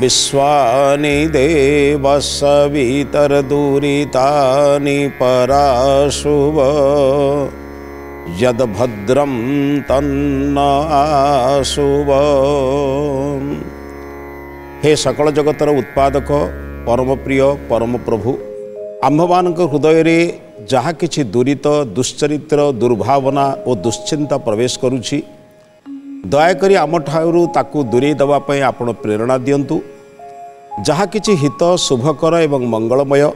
विश्वानि देवसवितरदुरितानि पराशुव यद्भद्रं तन्न आशुव। हे सकल जगतर उत्पादक परम प्रिय परम प्रभु, आम्भमान हृदय रे जहाँ किछि दुरित दुश्चरित्र दुर्भावना और दुश्चिंता प्रवेश करुछि, दयाकरी आम ठारू ताकू दूरे देवाई आपण प्रेरणा दियंतु। जहाँ किछि हित शुभकर एवं मंगलमय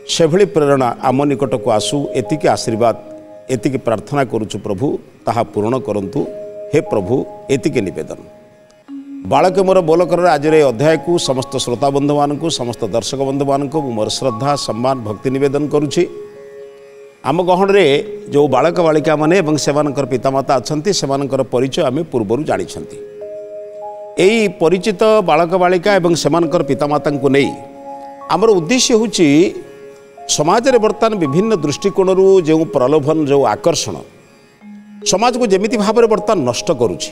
से भली प्रेरणा आम निकट को आसू, एतिकी आशीर्वाद एतिकी प्रार्थना करुछु प्रभु, ताहा पूर्ण करंतु। हे प्रभु, एतिकी निवेदन। बालक मोर बोलकर आज अध्याय को समस्त श्रोता बंधु मानक समस्त दर्शक बंधु मानक मोर श्रद्धा सम्मान भक्ति निवेदन करुछि। आम गहन रे जो बालक बालिका माने एवं सेमानकर पितामाता अछंती सेमानकर परिचय आमे पूर्वरु जानिछंती। एई परिचित बालक बालिका एवं सेमानकर पितामाता को नहीं आमर उद्देश्य होछि समाज रे वर्तमान विभिन्न दृष्टिकोण जो प्रलोभन जो आकर्षण समाज को जेमिति भाव में वर्तमान नष्ट करुछि।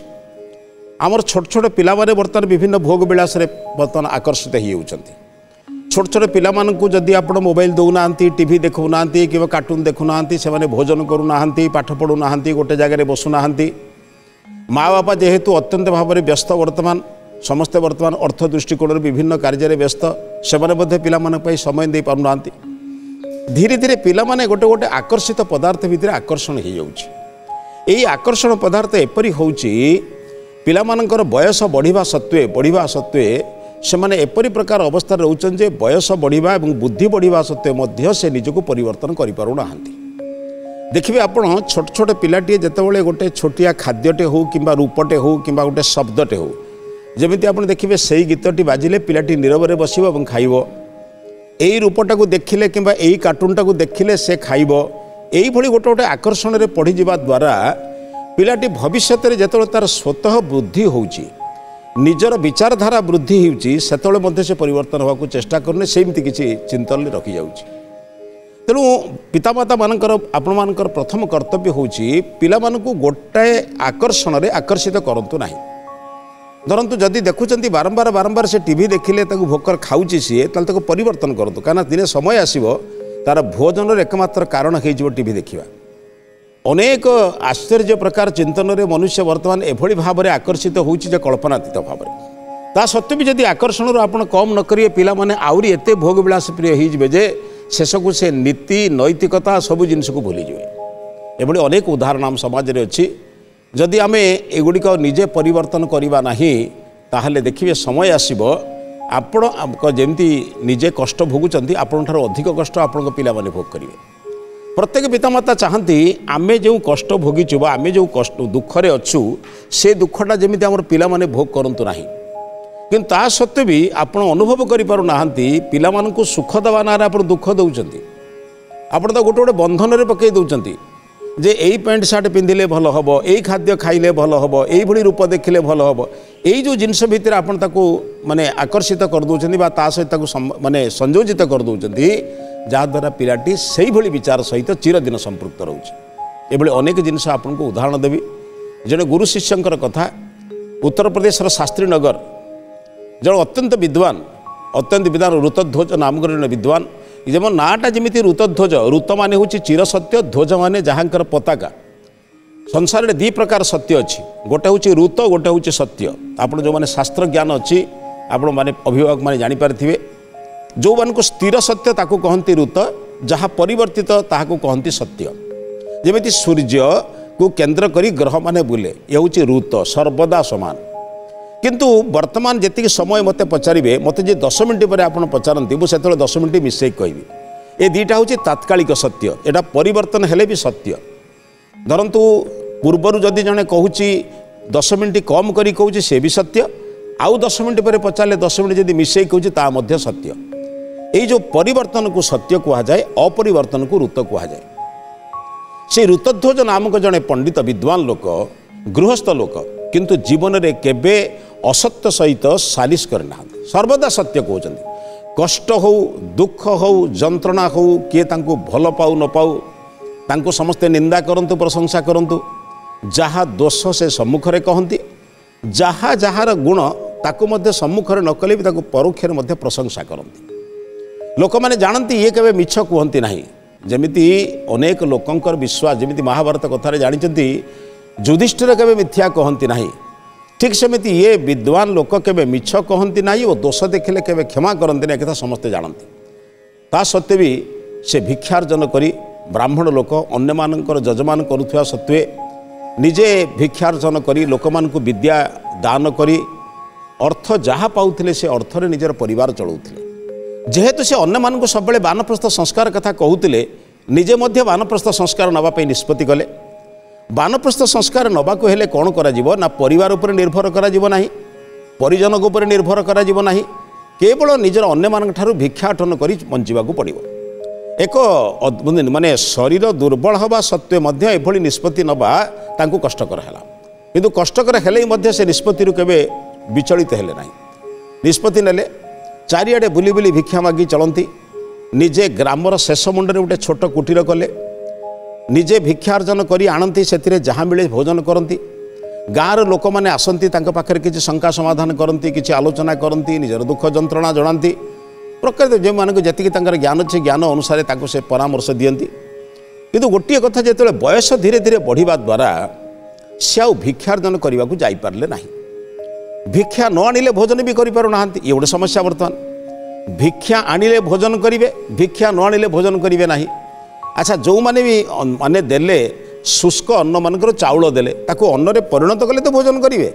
आमर छोट छोट पिला माने वर्तमान विभिन्न भोग विलास रे वर्तमान आकर्षित हो होउछंती। छोट छोट पिला मानकु जदि आपण मोबाइल दउना टीवी देखुना कि कार्टून देखुना से भोजन करूना पाठ पढ़ुना गोटे जगह बसुना माँ बापा जेहेतु अत्यंत भाव में व्यस्त वर्तमान समस्ते वर्तमान अर्थ दृष्टिकोण विभिन्न कार्य व्यस्त से पिला समय दे पारुना। धीरे धीरे पिला माने गोटे गोटे आकर्षित पदार्थ भितर आकर्षण हो जाउछि। एई आकर्षण पदार्थ एपरि होउछि पिला मानकर बयस बढ़िबा सत्वे से माने एपरि प्रकार अवस्था रोचन जे बयस बढ़िबा एवं बुद्धि बढ़िबा सत्वे मध्य से निजको परिवर्तन करि पारु नाहंती। देखिए आपण छोट छोट पिलाटी जेतेबेले गोटे छोटिया खाद्यटे हो किंबा रूपटे हो किंबा गोटे शब्दटे हो जेमिति आपण देखिबे सेही गीतटी बाजिले पिलाटी नीरवरे बसिबो एवं खाइबो। एई रूपटाको देखिले किंबा एई कार्टूनटाको देखिले से खाइबो। एई भली गोटे गोटे आकर्षण रे पढ़ी जिबा द्वारा पिलाटी भविष्य रे जेतेबेले तार स्वतः बुद्धि होउची निजर विचारधारा वृद्धि होउची सेतेबेले मध्ये से परिवर्तन होबाकू चेष्टा करने सेमती किछि चिंतन रखी जाउची। तेणु पितामाता मानकर आपण मानकर प्रथम कर्तव्य होउची पिला मानकू गोटाए आकर्षण रे आकर्षित करंतु नाही। धरंतु जदि देखुचंती बारंबार से टीवी देखिले ताकू भोकर खाउची सी ताल ताकू परिवर्तन करंतु, काना दिने समय आसीबो तार भोजन एकमात्र कारण हो टीवी देखिबा। अनेक आश्चर्य प्रकार चिंतन रे मनुष्य वर्तमान एभली भाव में आकर्षित होउची जे कल्पनातीत भाव में। ता सत्वे भी जदि आकर्षण आपण कम न करिए पिला माने आउरी एते भोग विलास प्रिय हो जिवे जे शेषकू से नीति नैतिकता सबु जिनस को भूली जिवे। एभली अनेक उदाहरण आम समाज रे अछि। जदि आमे एगुड़िक निजे परिवर्तन करवा नहीं ताहले देखिए समय आसीबो आपण जेमती निजे कष्ट भोगुचंती आपण ठारो अधिक कष्ट आपण पिला माने भोग करिवे। प्रत्येक पितामाता चाहती आमे जो कष्ट भोगिचु बा आमे जो कष्ट दुखरे अच्छु से दुखटा जेमिति आमर पिला माने भोग करंतु नाही। किंतु ता सत्वे भी आपण अनुभव करि पारु नाहंती पिला मानकु सुख दवा नारे आपण दुख दउचंती। आपण तो गोटे गोटे बंधन रे पकई दउचंती जे एई पैंट शर्ट पिंधिले भल हबो, एई खाद्य खाइले भल हबो, एई भली रूप देखिले भल हबो। एई जो जिनस भितर आपण ताकू माने आकर्षित कर दउचंती बा ता सहित ताकू माने संयोजित कर दउचंती जहाँद्वारा पिलाटी से भली विचार सहित चिरदिन संपृक्त रोचे। एभली अनेक जिनस आपन को उदाहरण देवी। जड़े गुरु शिष्यंकर कथा उत्तर प्रदेश शास्त्रीनगर जन अत्यंत विद्वान ऋतध्वज नामक जन विद्वान जब नाटा जमी ऋतध्वज ऋत मान हूँ चिरसत्य ध्वज मान जहाँकर पताका। संसार में दी प्रकार सत्य अच्छी, गोटे हूँ ऋत गोटे हूँ सत्य। आप जो मैंने शास्त्र ज्ञान अच्छी आपण मैंने अभिभावक मैंने जानीपारे जो मान को स्थिर सत्य ताकू कहती ऋत, जहाँ परिवर्तित ताकू कहती सत्य। जमीती सूर्य को केन्द्र करी ग्रह माने बुले ये हूँ ऋत सर्वदा समान। किंतु वर्तमान जी समय मत पचारे मत जी 10 मिनट पर आप पचारती मुझे 10 मिनट मिसई कहबी ये दीटा हूँ तात्कालिक सत्य, यहाँ परिवर्तन हेले भी सत्य। धरतु पूर्वर जदि जड़े कहूँ 10 मिनट कम करी कहूँ से भी सत्य, आउ 10 मिनट पर पचारे 10 मिनट जदि मिसई कहूँ ता मध्य सत्य। ये जो परिवर्तन को सत्य कहुए अपरिवर्तन को ऋत कहुए। से ऋतध्वज नामक जड़े पंडित विद्वान लोक गृहस्थ लोक किंतु जीवन में केबे असत्य सहित सालिश करना सर्वदा सत्य कहते। कष्ट हो दुख हो जंत्रणा हो किए तांको भल पाऊ न पाऊ तांको समस्ते निंदा करंतु प्रशंसा करंतु जहाँ दोष से सम्मुख रे कहती जहाँ जहाँ गुण ताकू मध्य सम्मुखरे न कले भी ताकू परोक्षरे मध्य प्रशंसा करती लोक मैंने जानती ये केवे मिछ कहती नहीं जमिति अनेक लोकंकर विश्वास जमिति महाभारत कथार जानते युधिष्ठिर केवे मिथ्या कहती नहीं ठीक सेमती ये विद्वान लोक केवे मिछ कहती नहीं और दोष देखिले केवे क्षमा करती नहीं एक समस्ते जानती ता सत्वे भी से भिक्षार्जन करी ब्राह्मण लोक अन्य मानकर जजमान करुवा सत्वे निजे भिक्षार्जन करी लोक मानकु विद्या दान करी अर्थ जहाँ पाउथिले से अर्थरे निजर परिवार चलाउथिले जेहेतु से अन्य मानकु सब वानप्रस्थ संस्कार कथा कहूतिले निजे मध्य वानप्रस्थ संस्कार नवा पे निष्पत्ति कले वानप्रस्थ संस्कार नबाको हेले कौन करा जीवो ना परिवार उपर निर्भर करा जीवो नाही परिजन उपर निर्भर करा जीवो नाही केवल निजर अन्य मानक ठारू भिक्षाटन करी बंचिबाकू पड़िबो एक माने शरीर दुर्बल हवा सत्वे मध्य एभली निष्पत्ति नबा तांकू कष्टकर हैला किंतु कष्टकर हेले मध्य से निष्पत्ति केवे विचलित हेले नाही निष्पत्ति नेले चारिआडे बुली बुली भिक्षा मागी चलती निजे ग्रामर शेष मुंडे गोटे छोट कुटीर कले निजे भिक्षार्जन करी आणती से जहाँ मिले भोजन करती गाँव लोक मैंने आसती पाखे किसी शंका समाधान करती किसी आलोचना करती निजर दुख जंत्रणा जनाती प्रकृति जो मानक जी ज्ञान अच्छे ज्ञान अनुसार से परामर्श दियंती किंतु गोटे कथा जो बयस धीरे धीरे बढ़िया द्वारा सी आउ भिक्षार्जन करने को जापारे ना भिक्षा न आनिले भोजन भी करें ये गोटे समस्या बर्तमान भिक्षा आनिले भोजन करेंगे भिक्षा न आनिले भोजन करेंगे ना अच्छा जो मैंने भी माने देले शुष्क अन्न मानकर चाउल देले ताको अन्नरे परिणत कले तो भोजन करेंगे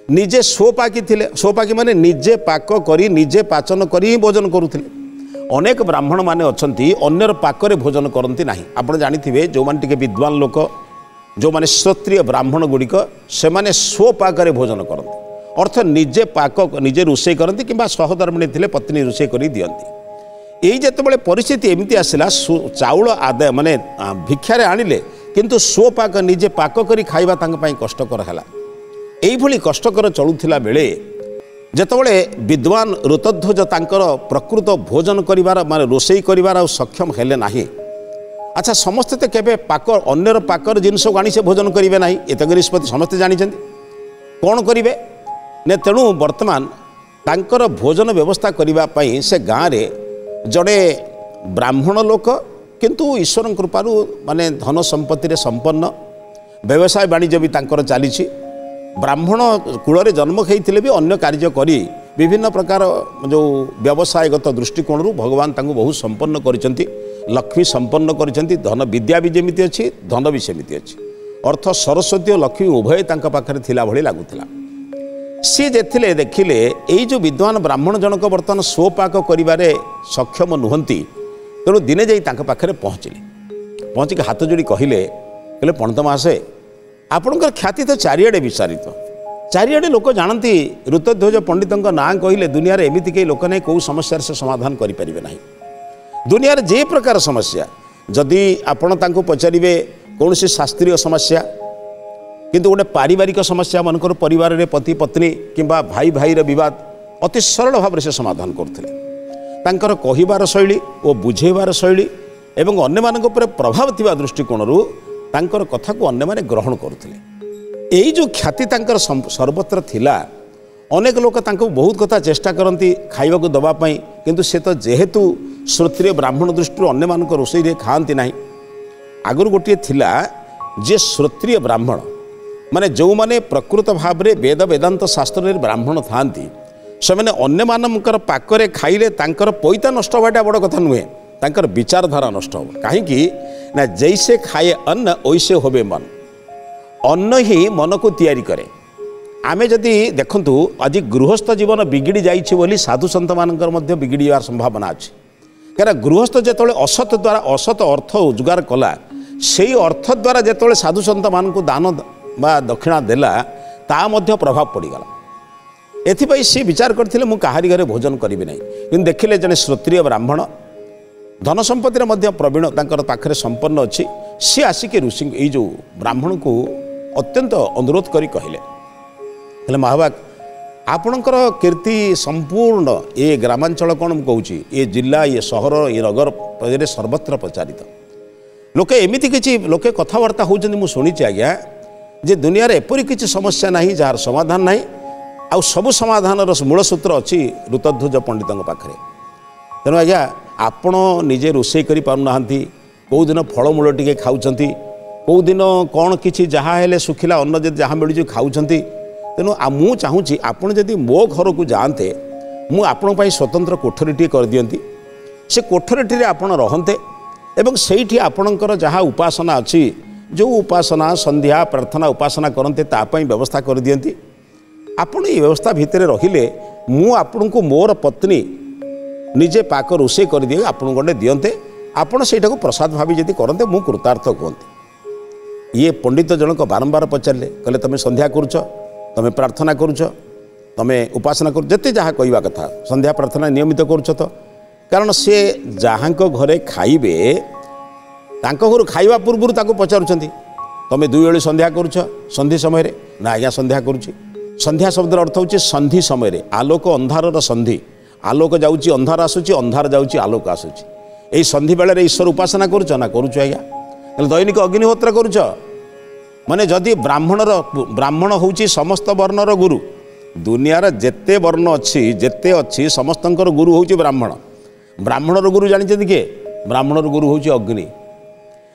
निजे स्वपाकी थिले स्वपाकी माने निजे पाक करी निजे पाचन करी ही भोजन करुथिले अनेक ब्राह्मण माने अछंती अन्यर पाकरे भोजन करती नाही आपण जानिथिबे जो माने टिके विद्वान लोक जो माने क्षत्रिय ब्राह्मण गुड़िक से माने स्वपाकरे भोजन करती अर्थ निजे पाक निजे रोषे करती किंबा सहधर्मिणी थिले पत्नी रोषे करी दियंती यही जेतेबेले परिस्थिति एमती आसिला चाउल आदाय माने भिक्षारे आनिले किंतु स्वपाक निजे पाक करी खाइबा तांग पई कष्टकर हैला एइभली कष्टकर चलुथिला बेले जेतेबेले विद्वान ऋतध्वज तांकर प्रकृत भोजन करिवार माने रोषे करिवार सक्षम हेले नाही अच्छा समस्ते तो केबे पाक अन्यर पाकर जिनस आनी से भोजन करेंगे ना एतक निष्पत्ति समस्ते जानी कौन करेंगे ने तेणु वर्तमान तांकर भोजन व्यवस्था करने से गाँव में जड़े ब्राह्मण लोक किंतु ईश्वर कृपारू माने धन संपत्ति रे संपन्न व्यवसाय वाणिज्य भी तांकर चली ब्राह्मण कूल जन्म खाई भी अन्य कार्य करी विभिन्न प्रकार जो व्यवसायगत दृष्टिकोण भगवान तांको बहुत संपन्न करिसेंती लक्ष्मी संपन्न करिसेंती धन विद्या भी जमिति अच्छी धन भी सेमिति अच्छी अर्थ सरस्वती और लक्ष्मी उभय तांका पाखरे थिला भली लागुथिला सी जेथिले देखिले एई जो विद्वान ब्राह्मण जनक वर्तमान स्वपाक करिबारे सक्षम नुहंती तेणु दिने जाई तांका पाखरे पहुँचिले पहुँचिक हाथ जोड़ी कहले पणत मासे आपणकर ख्याति तो चारिआडे विस्तारित चारिआडे लोक जानती ऋतध्वज पंडित ना कहले दुनिया रे एमिति कई लोक नहीं कौ समस्या से समाधान करें ना दुनिया रे जे प्रकार समस्या जदि आपण तांको पचारे कौन सी शास्त्रीय समस्या किंतु गोटे पारिवारिक समस्या मनकर परिवार रे पति पत्नी किंबा भाई भाई विवाद अति सरल भाव से समाधान करते तांकर कहिबार शैली और बुझेबार शैली एवं अन्य मानक पर प्रभाव थिबा दृष्टिकोणरू तांकर कथा को अन्य माने ग्रहण करते यही जो ख्याति तांकर सर्वत्र थिला अनेक लोक तांको बहुत कथा चेष्टा करती खाइबा को दबा पई किंतु से तो जेहेतु श्रोत्रिय ब्राह्मण दृष्टि अन्य मानक रोषे रे खाआंती नाही आगुर गोटे थिला जे श्रोत्रिय ब्राह्मण माने जो माने प्रकृत भाव में वेद वेदांत शास्त्र ब्राह्मण थांती से मैंने अन्य मानकर पाकरे खाइले तांकर पैता नष्ट होवाटा बड़ कथा नुहे तांकर विचारधारा नष्ट हो कहीं ना जैसे खाए अन्न वैसे होबे मन अन्न ही मन को तैयारी करे आमे जदि देखंतु आज गृहस्थ जीवन बिगिड़ी जाइछि बोली साधु संत मानकर मध्य बिगिड़ियार संभावना अछि कारण गृहस्थ जेतोले असत द्वारा असत अर्थ रोजगार कला से अर्थ द्वारा जेतोले साधु संत मानकु दान बा दक्षिणा देला ता मध्य प्रभाव पड़ीगला एथिपाई सी विचार करथिले मु काहारी घरे भोजन करिबि नाही किंतु देखिले जने श्रोत्रिय ब्राह्मण धन संपत्ति मध्य प्रवीण तांकर पाखरे संपन्न अच्छी सी आसिके ऋषि ये जो ब्राह्मण को अत्यंत अनुरोध करी कहले महाभाग आपणकर कीर्ति संपूर्ण ये ग्रामांचल कौन कहूँ ये जिला ये सहर ये नगर सर्वत्र प्रचारित लोके एमती किसी लोके कथबार्ता होती मुझे शुणी आज्ञा जे दुनिया रे एपरी किसी समस्या नहीं जार समाधान नहीं आउ सबु समाधान मूलसूत्र अच्छी ऋतध्वज पंडित पाखे। तेणु आज्ञा आपण निजे रोषे कर पाना कौ दिन फलमूल टे खाऊँ कौ दिन कौन कि जहाँ हेले सुखिला अन्न जहाँ मिलूँ खाऊँ। तेणु मु चाहूँगी आपड़ जदि मो घर को जाते मुझे स्वतंत्र कोठरी टी कर दियंती से कोठरीटी आपड़ रहते एवं से आपणकर जहाँ उपासना अच्छी जो उपासना संध्या प्रार्थना उपासना करते तापाई व्यवस्था कर दियंती। आपण ये व्यवस्था भितर रहिले मु आपन को मोर पत्नी निजे पाक रोषे कर दिए आपन गंडे दियंते आपण सेटा को प्रसाद भावी जदि करते मु कृतार्थ कहते। ये पंडित जनक बारंबार पचारे कहले तुम संध्या करुच तुम प्रार्थना करुच तुम उपासना कर जिते जहाँ कहवा कथा संध्या प्रार्थना नियमित करुच तो कारण से जहाँ घरे खाइबे तांको घर खाइबा पूर्व ताको पचारुचंती तुम दुई ओली संध्या करुच संधि समय ना आज्ञा संध्या करुची। संध्या शब्दर अर्थ होची संधि समय आलोक अंधार संधि आलोक जाऊँगी अंधार आसूची अंधार जाऊँगी आलोक आसूची यही संधि बेले ईश्वर उपासना करुच ना करुच आज्ञा दैनिक अग्निहोत्र करुच माने जदि ब्राह्मण होची समस्त वर्णर गुरु दुनियार जेते वर्ण अच्छी जेते अच्छी समस्तंकर गुरु होची ब्राह्मण ब्राह्मणर गुरु जानी किए ब्राह्मणर गुरु होची अग्नि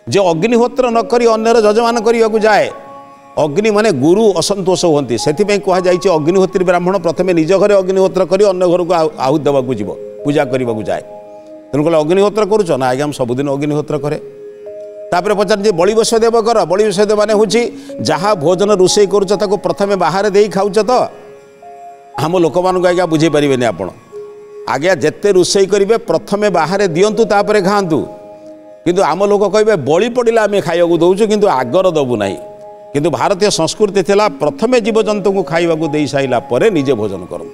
जो अग्निहोत्र न करी अन्यर जजमान करने जाए अग्नि माने गुरु असंतोष होती से कहुई अग्निहोत्री ब्राह्मण प्रथमे निज घरे अग्निहोत्र करी अन्य घर को आहुति देवाक जीव पूजा करने को जाए। तेणु कहले अग्निहोत्र करुच ना आज्ञा सबुदिन अग्निहोत्र करे। तापर पचार बलि बस देव कर बलि बस देव माने होची जहाँ भोजन रोषे करुच ताको प्रथमे बाहर दे खाऊच तो आम लोक मान आज्ञा बुझे पारे आपण आज्ञा जिते रोषे करेंगे प्रथमे बाहर दिंतु तापर खातु किंतु आम लोक कहे बलि पड़ा आम खाइबा दौचु किंतु आगर दबु ना किंतु भारतीय संस्कृति थिला प्रथमे जीवजंतु को खाइबा दे साइला परे निजे भोजन करते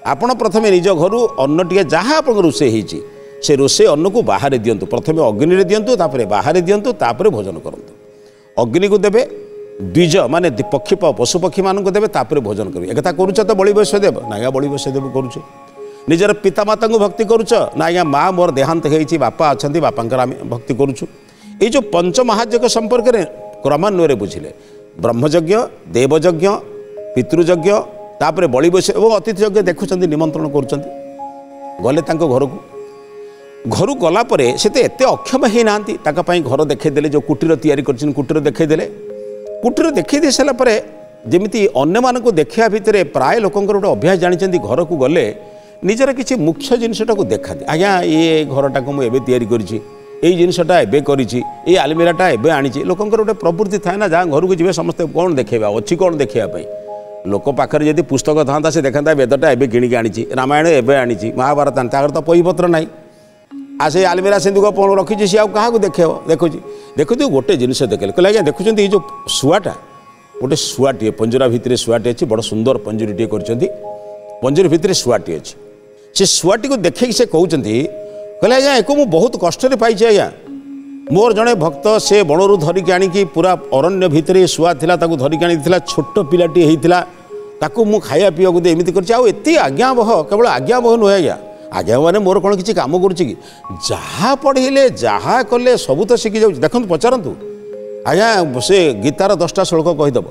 आपण प्रथमे निज घर अन्न टे जहाँ आप रोषे होती से रोषे अन्न को बाहर दिंतु प्रथमे अग्नि दिंतु तापर बाहर दिंतु तापर भोजन करतु अग्नि को देवे द्विज माने पक्षी पशुपक्षी मानक देवे तापर भोजन करेंगे एक करुच तो बलि वैश्यदेव ना आज्ञा बलि वैश्यदेव करुचे निजर पितामाता को भक्ति करुच ना आज्ञा माँ मोर देहांत होती बापा अच्छा बापांकर आम भक्ति करुचु ये जो पंचमहायज्ञ संपर्क में क्रमान्वय बुझिले ब्रह्मयज्ञ देवयज्ञ पितृयज्ञ तापर बलि वैश्य और अतिथि यज्ञ देखुं निमंत्रण करुँच गले घर को घर गलापर से तो एत अक्षम होना घर देखईदे जो कुटीर तैयारी कर कुटीर देखईदे कुटीर देखई दे सारापर जमी अन्य मानक देखा भितर प्राय लोकंर गोटे अभ्यास जानते घर को गले निजर किसी मुख्य जिनटा को देखा दे आज्ञा ये घरटा को मुझे तैयारी करी जिनटा एवं करी आलमिराटा एवं आनी लोकंर गोटे प्रवृत्ति थाए ना जहाँ घर को जी समस्ते कौन देखा अच्छी कौन देखापी लोक पाखे जब पुस्तक था से देखा वेदटा एवं किणिक आनी रामायण एवं आनी महाभारत आनी तर तो बहीपत्र ना आ से आलमिरा सिंधुक रखी सी क्या देखे देखुँ देखु गोटे जिन देखे कहले आज्ञा देखुं ये जो शुआटा गोटे शुआटे पंजरा भितर शुआटे अच्छी बड़ सुंदर पंजरीटे कर पंजरी भितर शुआटे अच्छी से शुआटी को देखे से कहते कहले आज्ञा एक मुझे बहुत कष्ट पाई आज्ञा मोर जड़े भक्त से बणरू धरिकी आणिकी पूरा अरण्य भितर शुआ था धरिकी आनी छोट पिलाटी होता मु खाया पीवा दे एमती कर आज्ञावह केवल आज्ञावह नुहे आज्ञा आज्ञा मैंने मोर कौन किसी कम करुच्ची जहाँ पढ़े जहाँ कले सबू तो शिखी जाऊँ देखो पचारतु आज्ञा से गीतार 10टा श्लोक कहीदेव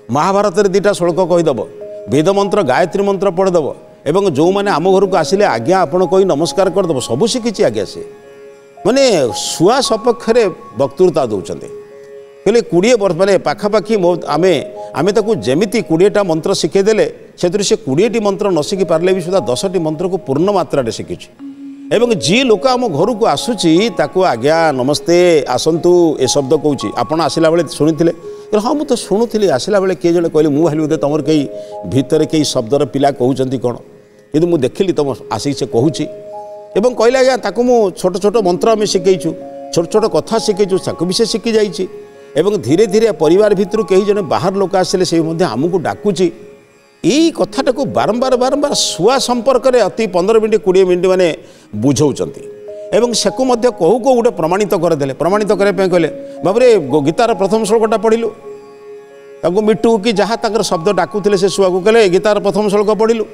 महाभारत 2टा श्लोक कहीदेव वेद मंत्र गायत्री मंत्र पढ़ीदेव एवं जो मैंने आम घर को आसिले आज्ञा आपण कही नमस्कार करदेव सबू शिखी आज्ञा से माने शुआ सपक्ष वक्तृता दौरान कहले 20 वर्ष मैंने पाखापाखि आमे आमे ताकू जेमिति 20टा मंत्र शिखेदेले से 20टी मंत्र न शिखि पारे भी सुधा 10टी मंत्र को पूर्ण मात्रा शिखी एवं जी लोक आम घर को आसूची ताकू आज्ञा नमस्ते आसतु ए शब्द कहूँ आपड़ आसला बेले शुणी हाँ मुझे तो शुणुली आसला बेले किए जड़े कहले मुझे भाई बोधे तुम कई भितर कई शब्दर पिला कहते कौन कि मुझे देखिली तुम आसिक से कहूँ एवं कहले आज्ञा ताकू मु छोट छोट मंत्र आम शिखेचु छोट छोट कथा शिखेचु ताकू भी से शिखी जाइए एवं धीरे धीरे परिवार भितर कई जने बाहर लोक आसिले से आमको डाकुची यही कथाटा को बारंबार बारंबार शुआ संपर्क में अति 15 मिनट 20 मिनट मैंने बुझाऊँ एवं से कहू कहू गोटे प्रमाणित करदे प्रमाणित करने कहले बाबरे गीतार प्रथम श्लोकटा पढ़िलु ताको मिट्टू कि जहाँ तक शब्द डाकुले से शुआ को कहले गीतार प्रथम श्लोक पढ़िलु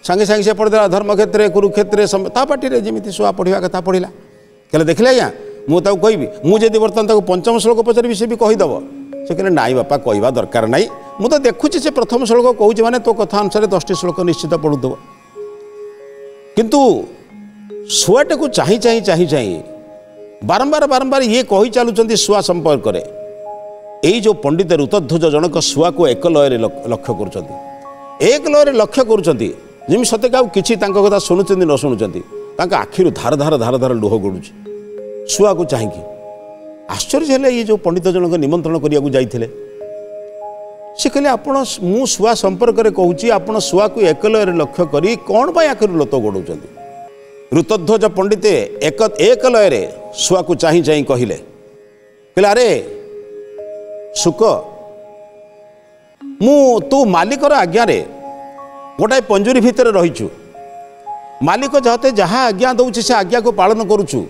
सांगे सांगे से पढ़देला धर्मक्षेत्र कुरुक्षेत्र ता पार्टी जमी शुआ पढ़ा कथा पढ़ला कहले देखले आज्ञा मुझे कहि मुझे बर्तमान पंचम श्लोक पचारि से भी कहीदेव से कहले नाई बापा कहवा दरकार नाई मु तो देखुची से प्रथम श्लोक कहूँ माने तो कथा अनुसार 10टी श्लोक निश्चित पढ़ुव किंतु शुआटे को चाही चाही चाही चाही बारंबार बारंबार ये कही चलुंट शुआ संपर्क में यही जो पंडित ऋतध्वज जनक शुआ को एक लय लक्ष्य कर लक्ष्य करमी सत्य क्या किसी कथा शुणुंट न शुणुंट आखिर धार धार धार धार लुह गड़ुची शुआ को चाहिए आश्चर्य है ये जो पंडित जनक निमंत्रण करने जाते से कहले आपण मु शुआ संपर्क में कहूँ आपण शुआ को एक लय लक्ष्य कर कौन पर आखिर लत गोड़ ऋतध्वज पंडित एक लय शुआ को चाही चाही कहले अरे शुक मु तू मालिकर आज्ञा गोटाए पंजुरी भितर रहीचु मालिक जहते जहाँ आज्ञा दौर से आज्ञा को पालन करुचु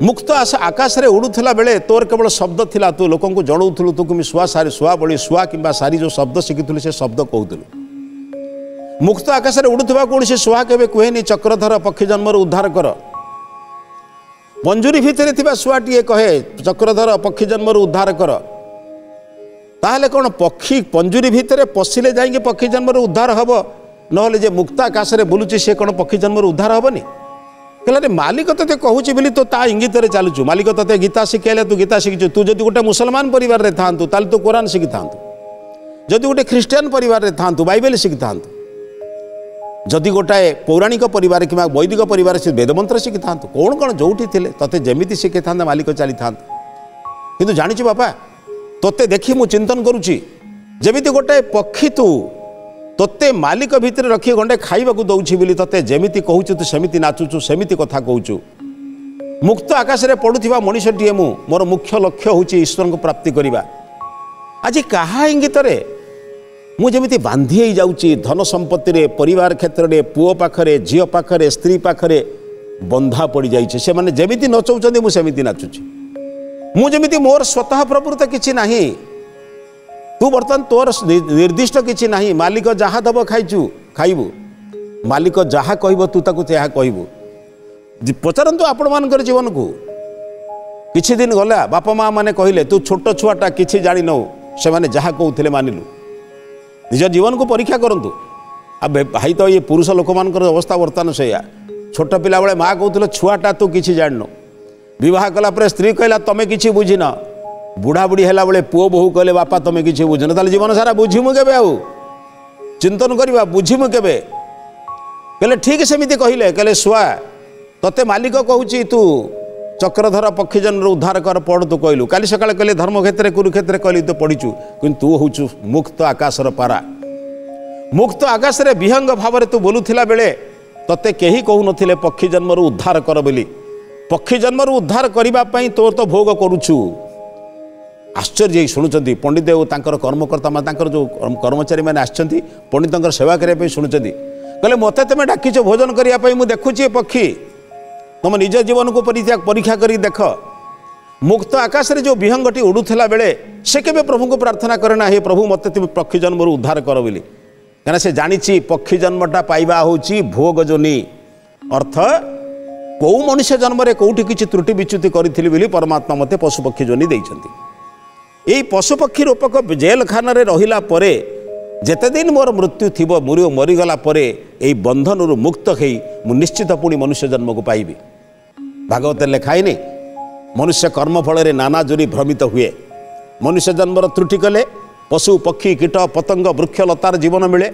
मुक्त आकाश रे उड़ूला बेले तोर केवल शब्द थिला तू लोक जनाऊलु तू कि शुआ सारी शुआ बड़ी शुआ कि सारी जो शब्द शिखुलु से शब्द कहूलु मुक्त आकाश रे उड़ुवा कौन से शुआ के कहेनी चक्रधर पक्षी जन्म उद्धार कर पंजुरी भितर थिबा शुआटीए कहे चक्रधर पक्षी जन्म उद्धार कर ताहले कौन पक्षी पंजुरी भितर पशिले जाइए पक्षी जन्म उद्धार हम नहले जे मुक्त आकाश रे बुलुची से कौन पक्षी जन्म उद्धार हेनी कहले मालिक ते कहूँ बोली तो ता इंगित चलुचु मालिक ते गीता शिखाइले तू गीता शिखिचु तू जदि गोटे मुसलमान परिवार रे थांतु ताले तू कुरान शिखि थांतु जदि गोटे ख्रीस्टियान परिवार रे थांतु बाइबल शिखि थांतु जदि गोटाए पौराणिक परिवार कि वैदिक परिवार से वेदमंत्र शिखि थांतु कौन कौन जोठी थिले तते जेमिति शिखे था मालिक चली था किंतु जानिछु बापा तोते देखी मु चिंतन करुची जेमिति गोटाए पक्षी तू तोते मालिक भितर रखी गंडे खाइबा को दउछि बोली तोते जेमिति कहूछु तू सेमिति नाचुछु सेमिति कथा कहूछु मुक्त आकाश रे पडुथिबा मनुष्यटीए मु मोर मुख्य लक्ष्य होछि ईश्वर को प्राप्ति करिबा आज कहा इंगित रे मु जेमिति बांधी होई जाउछि धन संपत्ति रे परिवार क्षेत्र रे पुओ पाखरे झियो पाखरे स्त्री पाखरे बंधा पड़ी जाइछि से माने जेमिति नचौछन्ति मु सेमिति नाचुछि मु जेमिति मोर स्वतः प्रवृत्त किछि नाही तू बर्तमान तोर निर्दिष्ट किछि नाही मालिक जहाँ दब खाइचु खाइबु मालिक जहाँ कहब तू ताकू त्या कहबू पचारतु आपण मानकर जीवन को किछि दिन गला बापा माँ मैंने कहले तू छोट छुआटा किछि जानि नौ से माने जहाँ कहते मानिलु निज जीवन को परीक्षा करंतु अब भाई तो ये पुरुष लोक मानकर अवस्था बर्तमान से छोट पिला बेले माँ कहूल छुआटा तू किछि जानिनु विवाह कला पर स्त्री कहला तमे किछि बुझिन बुढ़ा बुढ़ी है बेले पुओ बहु कहले बापा तुम किसी बुझुन ताले जीवन सारा बुझीमु केबे आउ चिंतन करवा बुझीमु केबे कहले ठीक सेमिति कहले कहले शुआ तते मालिक कहूची तू चक्रधर पक्षी जन्म उद्धार कर पढ़ तू कहलु काली सकाळे कहले धर्म क्षेत्र कुरुक्षेत्र कहली तो पढ़ीचु किंतु तू होचु मुक्त आकाशर पारा मुक्त आकाश रे विहंग भाव तू बोलुथिला बेले तते केही कहू नथिले पक्षी जन्म उद्धार कर बोली पक्षी जन्म उद्धार करबा पई तो भोग करूछु आश्चर्य शुणुंट पंडित और कर्मकर्ता जो कर्मचारी मैंने आछंती पंडित सेवा करने शुणुंट कहले मत तुम डाकिच भोजन करने मुझे देखुची पक्षी तुम निज जीवन को परीक्षा कर देख मुक्त आकाश रे जो विहंगटी उड़ूला बेले से केवे प्रभु को प्रार्थना करे ना हे प्रभु मत तुम पक्षी जन्म उद्धार कर बोली कहना से जानी पक्षी जन्मटा पाइबा होची भोग जोनी अर्थ कौ मनुष्य जन्म कौटी किसी त्रुटि विच्युति करी बोली परमात्मा मत पशुपक्षी जोनी देइछंती यही पशुपक्षी रूपक जेल खाना रहिला परे जेते दिन मोर मृत्यु थी मरीगला परे यही बंधन मुक्त होई मु निश्चित पुणी मनुष्य जन्म को पाइबी भागवत लिखाइनी मनुष्य कर्मफल नाना जोरी भ्रमित हुए मनुष्य जन्मर त्रुटि कले पशु पक्षी कीट पतंग वृक्ष लतार जीवन मिले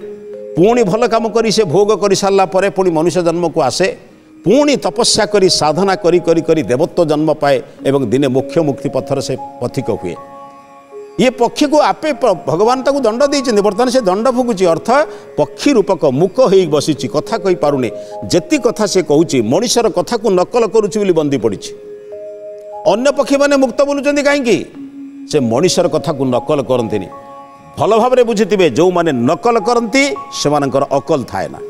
पुणी भल काम करी से भोग कर सारा पर पुणी मनुष्य जन्म को आसे पुणी तपस्या करी साधना करी करी करी देवत्व जन्म पाए एवं दिने मोक्ष मुक्ति पथर से पथिक हुए ये पक्षी को आपे भगवान ताकू दंड देइछन्ति बर्तमान से दंड भोगुची अर्थ पक्षी रूपक मुक होई बसिची कथा कहि पारुने जेति कथा से कहूची मनुष्यर कथा को नकल करूची बोली बंदी पड़िछि अन्य पक्षी माने मुक्त बोलुचन्ति काहेकि से मनुष्यर कथा को नकल करंतिनी भल भाव बुझिथिबे जो माने नकल करंती से मानकर अकल थाए ना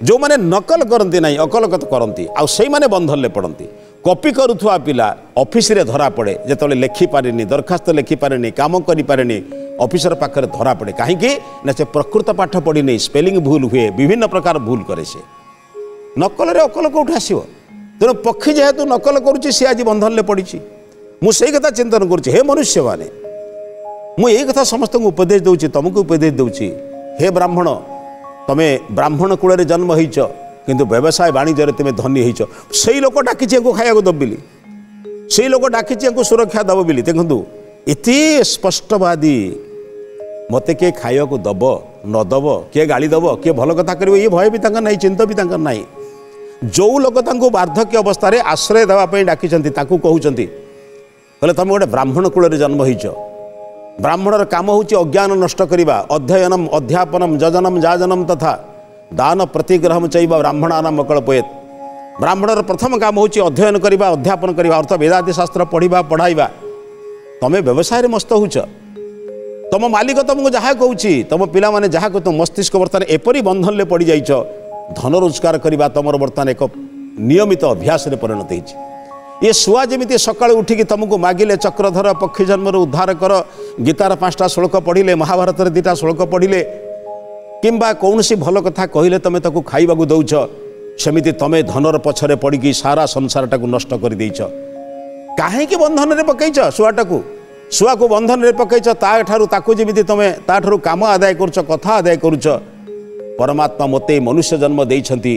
जो माने नकल करंती नाही अकल कथ करंती आ सेई माने बंधन ले पड़ंती कॉपी करुवा पिला ऑफिस रे धरा पड़े जिते लिखि पारे दरखास्त लिखि पारे काम करि पारे ऑफिसर पाखे धरा पड़े कहीं ना से प्रकृत पाठ पढ़ी नहीं स्पेलिंग भूल हुए विभिन्न प्रकार भूल करे से नकल रे अकल कौट आसो तेणु पक्षी जेहेतु नकल करुच्ची सी आज बंधन ले पड़ी मुझे कथा चिंतन करुच्ची हे मनुष्य माने मुझे कथा समस्त उपदेश दूची तुमको उपदेश दूची हे ब्राह्मण तमें ब्राह्मण कूल जन्म होइच किंतु व्यवसाय वाणिज्य तुम्हें धनी होइच से लोक डाकी खाया दब बोली से लोक डाकी सुरक्षा दब बोली देखु इति स्पष्टवादी मते किए खाया दब न दब किए गाली दब किए भल कथा कर ये भय भी ना चिंता भी ना जो लोक वार्धक्य अवस्था आश्रय देवाई डाकी कहते कहले तुम गोटे ब्राह्मण कूल जन्म होइच ब्राह्मणर काम हूँ अज्ञान नष्ट करवा अध्ययनम अध्यापनम जजनम जाजनम तथा दान प्रतिग्रह चैव ब्राह्मणानाम कल्पयेत ब्राह्मणर प्रथम काम हूँ अध्ययन करवा अध्यापन करवा अर्थ वेदादि शास्त्र पढ़ा पढ़ाइबा तमें व्यवसाय मस्त होच तुम मालिक तुमको जहाँ कहूँ तुम पिला माने जहाँ कह तुम मस्तिष्क बर्तमान एपरी बंधन में पड़ जाइच धन रोजगार करवा तुम बर्तमान एक नियमित अभ्यास परिणत हो ये शुआ जमी सकाल उठिकी तुमको मागिले चक्रधर पक्षी जन्म उद्धार कर गीतार 5टा श्लोक पढ़िले महाभारत 2टा श्लोक पढ़िले किंबा कौन सी भल कथा कहले तुम ताकू खाइबा दौच सेमिति तमें धनर पछरे पड़ी सारा संसार टाक नष्ट कर देइछ काहेकि बंधन रे पकईच शुआ को बंधन रे पकईच ताकू जमी तुम ताठू काम आदाय करुच कथा आदाय करुच परमात्मा मते मनुष्य जन्म देइछंती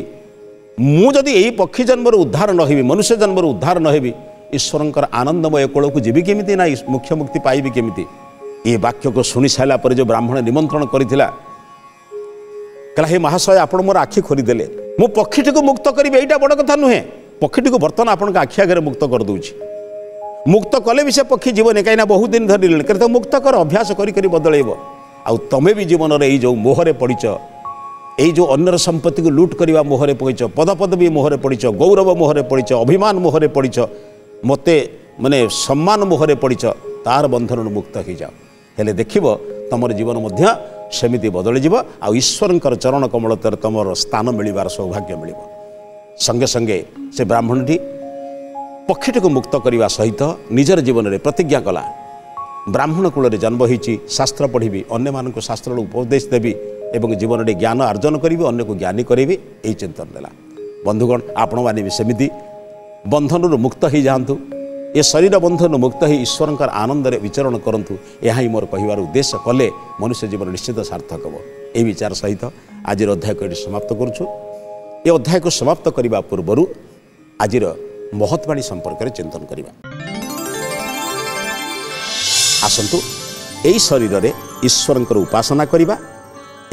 मुझे यही पक्षी जन्म उद्धार नहेबी मनुष्य जन्म उद्धार नहेबी ईश्वर आनंदमय कूल को जीवी केमिति ना मुख्य मुक्ति पाइबी केमिति ये वाक्य को शुणी सारा पर जो ब्राह्मण निमंत्रण करथिला कहला हे महाशय आपण मोर आखि खोलीदेले मु पक्षीटी को मुक्त करी एटा बड़ कथा नुहे पक्षीटी को बर्तमान आपण आखि आगे मुक्त कर दूची मुक्त कले भी से पक्षी जीवन कहीं बहुत दिन धरी मुक्त कर अभ्यास करी बदलेब आ तमें भी जीवन में जो मोहरे पड़ीच यही जो अन्यर संपत्ति को लूट करने मोहरे पड़ीच पदपदवी मोहरे पड़ीच गौरव मोहरे पड़ीच अभिमान मोहरे पड़ीच मते माने सम्मान मोहरे पड़ीच तार बंधन मुक्त हो जाओ हेले देखिब तुम जीवन मध्य सेमिति बदली जीव आ ईश्वर चरण कमल तर तुम स्थान मिलबार सौभाग्य मिल संगे संगे से ब्राह्मणटी पक्षीटी को मुक्त करने सहित निजर जीवन में प्रतिज्ञा कला ब्राह्मण कूल जन्म होइछि शास्त्र पढ़ी अन्य मानक शास्त्र उपदेश देवी एवं जीवन में ज्ञान अर्जन करी अन्य को ज्ञानी करी यही चिंतन देला बंधुगण आपण मैंने भी सेमिति बंधन मुक्त हो जातु ये शरीर बंधन मुक्त हो ईश्वर आनंद में विचरण करूँ यह ही मोर कहिबार उद्देश्य कले मनुष्य जीवन निश्चित सार्थक हो यही विचार सहित आज अध्याय को समाप्त करुछु ये अध्याय को समाप्त करने पूर्व आज महत्वाणी संपर्क में चिंतन करवा आसतु यही शरीर में ईश्वर उपासना करवा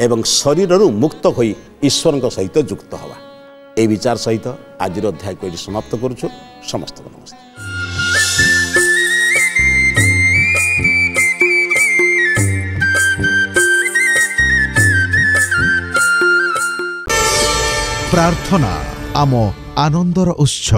एवं शरीर मुक्त हो ईश्वर सहित युक्त हवा ए विचार सहित आज अध्याय को समाप्त करुछु समस्त को नमस्ते। प्रार्थना आम आनंदर उत्स।